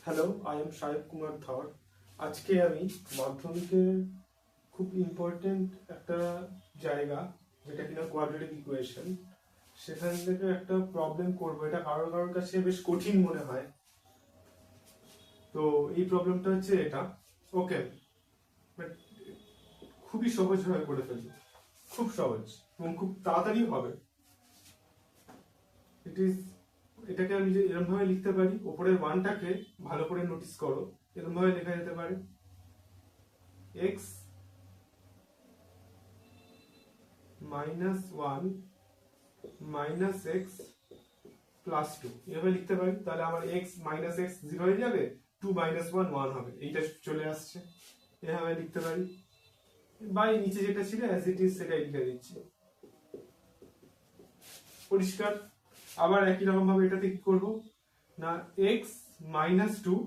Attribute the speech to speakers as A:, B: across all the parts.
A: Hello, I am সাহেব কুমার ধর। আজকে আমি মাধ্যমিকের খুব ইম্পর্টেন্ট একটা জায়গা, যেটা কিনা কোয়াড্রেটিক ইকুয়েশন, সেখান থেকে একটা প্রবলেম করবো। এটা কারোর কারোর কাছে বেশ কঠিন মনে হয়। তো এই প্রবলেমটা হচ্ছে এটা। ওকে, বাট খুবই সহজভাবে করে ফেলবো, খুব সহজ এবং খুব তাড়াতাড়ি হবে। ইট ইজ এটাকে আমি যে এরকম ভাবে লিখতে পারি, ওপরের ওয়ানটাকে ভালো করে নোটিস করো। এরকম ভাবে লেখা যেতে পারে x -1 -x +2 এভাবে লিখতে পারি। তাহলে আমার x - x 0 হয়ে যাবে, 2 - 1 1 হবে, এইটা চলে আসছে। এভাবে লিখতে পারি, বা এই নিচে যেটা ছিল অ্যাজ ইট ইজ সেটাই লিখে দিচ্ছি। পরিষ্কার? আবার একই রকম ভাবে এটাতে কি করব না, x -2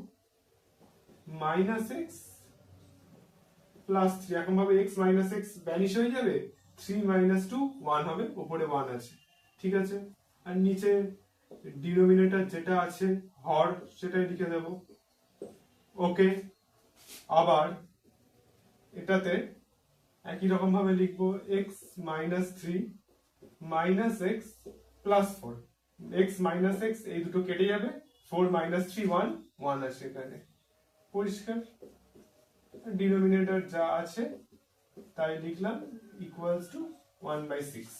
A: - x +3, এখন ভাবে x - x ভ্যানিশ হয়ে যাবে, 3 - 2 1 হবে, উপরে 1 আছে। ঠিক আছে, আর নিচে ডিনোমিনেটর যেটা আছে হর, সেটাই লিখে দেব। ওকে, আবার এটাতে একই রকম ভাবে লিখবো x -3 - x +4, x - x এই দুটো কেটে যাবে, 4 - 3 1 1 আছে এখানে। পরিষ্কার? ডিনোমিনেটর যা আছে তাই লিখলাম, ইকুয়ালস টু 1/6।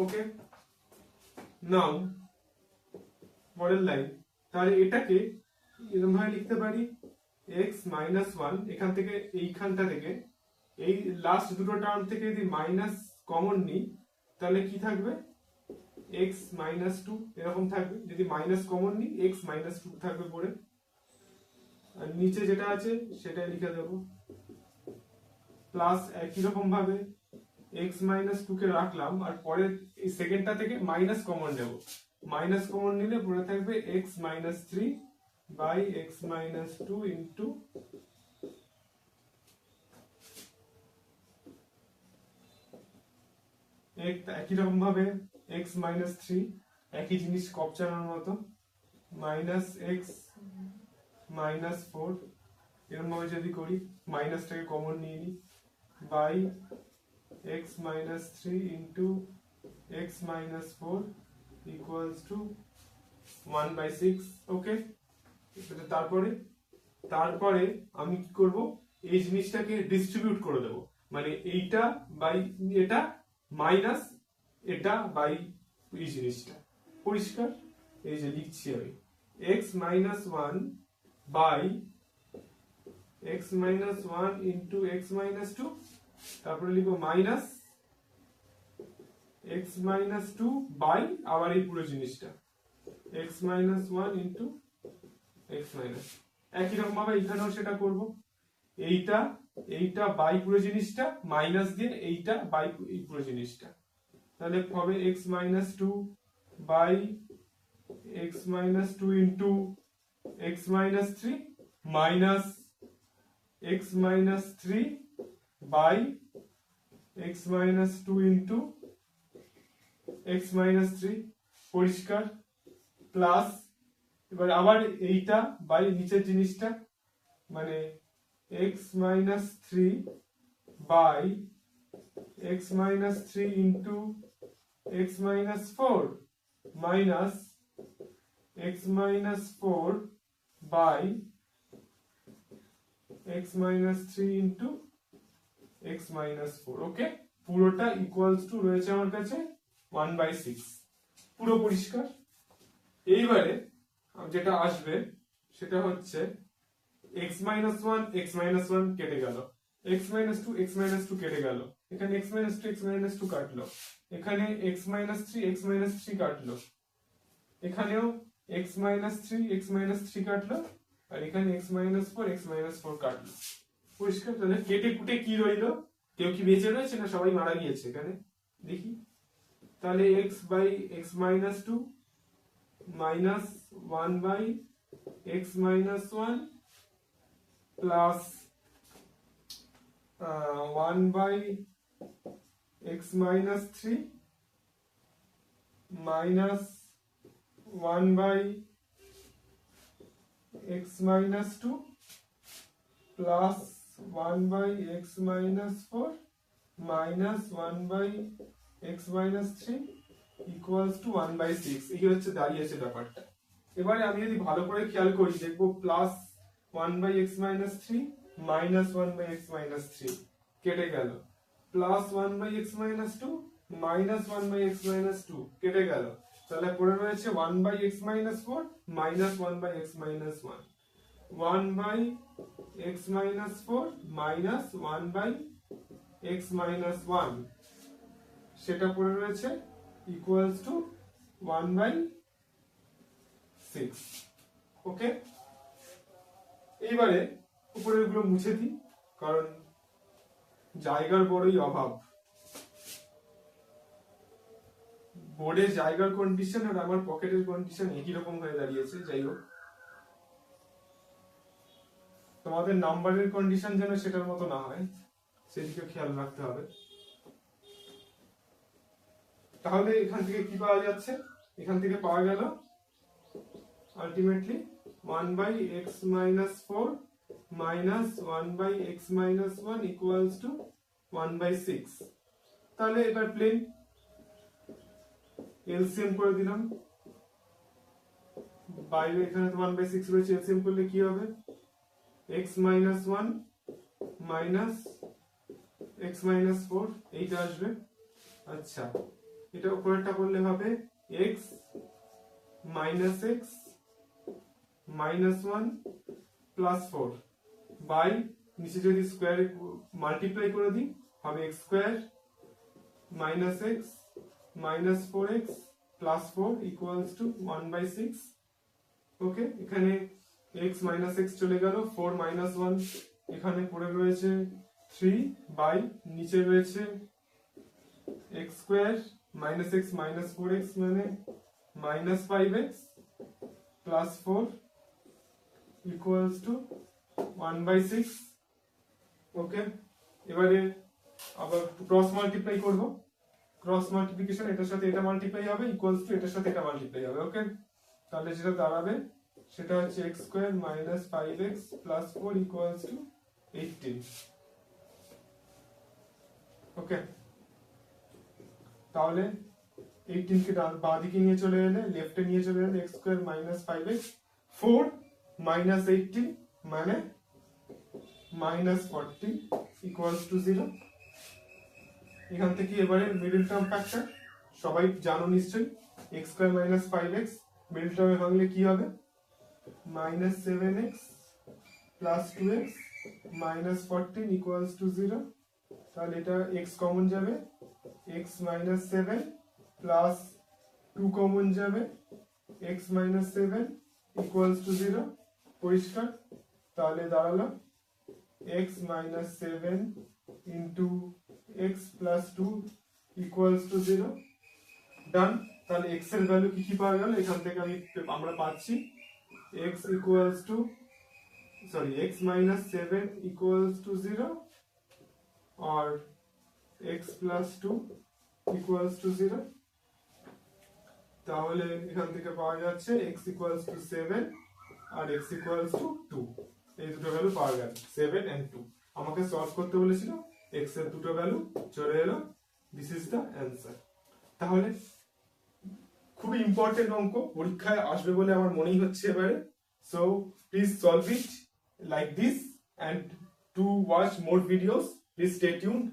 A: ওকে, নাও পরের লাইন। তাহলে এটাকে এরকম ভাবে লিখতে পারি x -1, এখান থেকে এইখানটা থেকে এই লাস্ট দুটো টার্ম থেকে যদি মাইনাস কমন নিই, তাহলে কি থাকবে, x -2 এরকম থাকবে। যদি মাইনাস কমন নিই, x -2 থাকবে পরে। আর নিচে যেটা আছে সেটাই লিখে দেবো, প্লাস একই রকম ভাবে x -2 কে রাখলাম, আর পরে এই সেকেন্ডটা থেকে মাইনাস কমন নেব। মাইনাস কমন নিলে পরে থাকবে x -3 বাই x -2 ইন্টু একই রকম ভাবে x -3, একই জিনিস কপচানোর মতো, মাইনাস x -4, এরকম ভাবে যদি করি, মাইনাসটাকে কমন নিয়ে নিই, by x -3 into x -4 equals to 1/6। Okay, তারপরে তারপরে আমি কি করব, এই জিনিসটাকে ডিস্ট্রিবিউট করে দেব, মানে এইটা বাই এটা মাইনাস এটা বাই এই জিনিসটা। পরিষ্কার? এই যে লিখছি আমি x -1 by x -1 into x -2, তারপরে লিখবো মাইনাস x -2 বাই আবার এই পুরো জিনিসটা x -1 ইন্টু x মাইনাস। একই রকম ভাবে এখানেও সেটা করব, এইটা এইটা বাই পুরো জিনিসটা মাইনাস দিয়ে এইটা বাই এই পুরো জিনিসটা। তাহলে হবে x -2 by x -2 into x -3 minus x -3 by x -2 into x -3। পরিষ্কার? প্লাস এবার আবার এইটা বাই নিচের জিনিসটা, মানে x -3 by x -3 into x -4 minus x -4 by x -3 into x -4। Okay, পুরোটা ইকুয়ালস টু রয়েছে আমার কাছে 1/6। পুরো পরিষ্কার? এইবারে যেটা আসবে সেটা হচ্ছে x -1 x -1 কেটে গেল, x -2 x -2 কেটে গেল, এখানে x -2 x -2 কাটলো, এখানে x -3 x -3 কাটলো, এখানেও x -3 x -3 কাটলো, আর এখানে x -4 x -4 কাটলো। পরিষ্কার? তাহলে কেটে কুটে কি রইলো? কেউ কি বেঁচে রয়েছে না সবাই মারা গিয়েছে এখানে? দেখি। তাহলে x by x -2 minus 1 by x -1 plus 1 by x -3 minus 1 by x minus 2 plus 1 by x minus 4 minus 1 by x minus 3 equals to 1 by 6 এই হচ্ছে দাঁড়িয়েছে ব্যাপারটা। এবারে আমি যদি ভালো করে খেয়াল করি দেখবো plus 1 by x minus 3 minus 1 by x minus 3 কেটে গেল, plus 1 by x minus 2 minus 1 by x minus 2 কেটে গেল, তাহলে পড়ে রয়েছে 1 by x minus 4 minus 1 by x minus 1, 1 by x minus 4 minus 1 by x minus 1 সেটা পড়ে রয়েছে equals to 1 by 6। ওকে, এইবারে উপরের গুলো মুছে দিই কারণ জায়গার বড়ই অভাব। বোর্ডে জায়গার কন্ডিশন আর আমার পকেটের কন্ডিশন একই রকম হয়ে দাঁড়িয়েছে। যাই হোক, তোমাদের নাম্বারের কন্ডিশন যেন সেটার মতো না হয় সেদিকে খেয়াল রাখতে হবে। তাহলে এখান থেকে কি পাওয়া যাচ্ছে, এখান থেকে পাওয়া গেল ultimately 1 by x minus 4 minus 1 by x minus 1 equals to 1 by 6। তাহলে এবার প্লেন এলসিএম করে দিলাম, বাইরে এখানে তো 1 by 6 রয়েছে, এলসিএম করলে কি হবে x minus 1 minus x minus 4 এইটা আসবে। আচ্ছা, এটা উপরেরটা করলে হবে x minus x minus 1 plus 4 by নিচে যদি স্কোয়ারে মাল্টিপ্লাই করে দিই হবে x square minus x minus 4x plus 4 equals to 1 by 6। ওকে, এখানে x minus x চলে গেল, 4 minus 1 এখানে পড়ে রয়েছে 3 বাই নিচে রয়েছে x square minus x minus 4x মানে minus 5x plus 4 equals to 1 by 6। ওকে, এবারে আবার ক্রস মাল্টিপ্লাই করব, ক্রস মাল্টিপ্লিকেশন এটার সাথে এটা মাল্টিপ্লাই হবে ইকুয়ালস টু এটার সাথে এটা মাল্টিপ্লাই হবে। ওকে, তাহলে যেটা দাঁড়াবে সেটা হচ্ছে x square minus 5x plus 4 equals two 18। ওকে, তাহলে 18 কে বাঁ দিকে নিয়ে চলে এলে, লেফটে নিয়ে চলে এলে x square minus 5x 4 minus 18 মানে মাইনাস 40 ইকুয়ালস টু 0। এখান থেকে এবারে মিডল টার্ম ফ্যাক্টর সবাই জানো নিশ্চয়ই, x square minus 5x middle টার্মে ভাঙলে কি হবে minus 7x plus 2x minus 14 equals to 0। তাহলে এটা x কমন যাবে, x মাইনাস 7 প্লাস 2 কমন যাবে, x মাইনাস 7 ইকুয়ালস টু 0 পরিষ্কার। তাহলে দাঁড়ালো x minus 7 into x plus 2 equals to 0। ডান। তাহলে x এর ভ্যালু কি কি পাওয়া গেল, এখান থেকে আমরা পাচ্ছি x equals to x minus 7 equals to 0 or x plus 2 equals to 0। তাহলে এখান থেকে পাওয়া যাচ্ছে x equals to 7 R x equals to 2, এই দুটো ভ্যালু পাওয়া গেল 7 and 2। আমাকে সলভ করতে বলেছিল, x এর দুটো ভ্যালু চলে এলো, দিস ইজ দ্য অ্যান্সার। তাহলে খুবই ইম্পর্টেন্ট অঙ্ক, পরীক্ষায় আসবে বলে আমার মনেই হচ্ছে এবারে। So please solve it like this, and to watch more videos please stay tuned।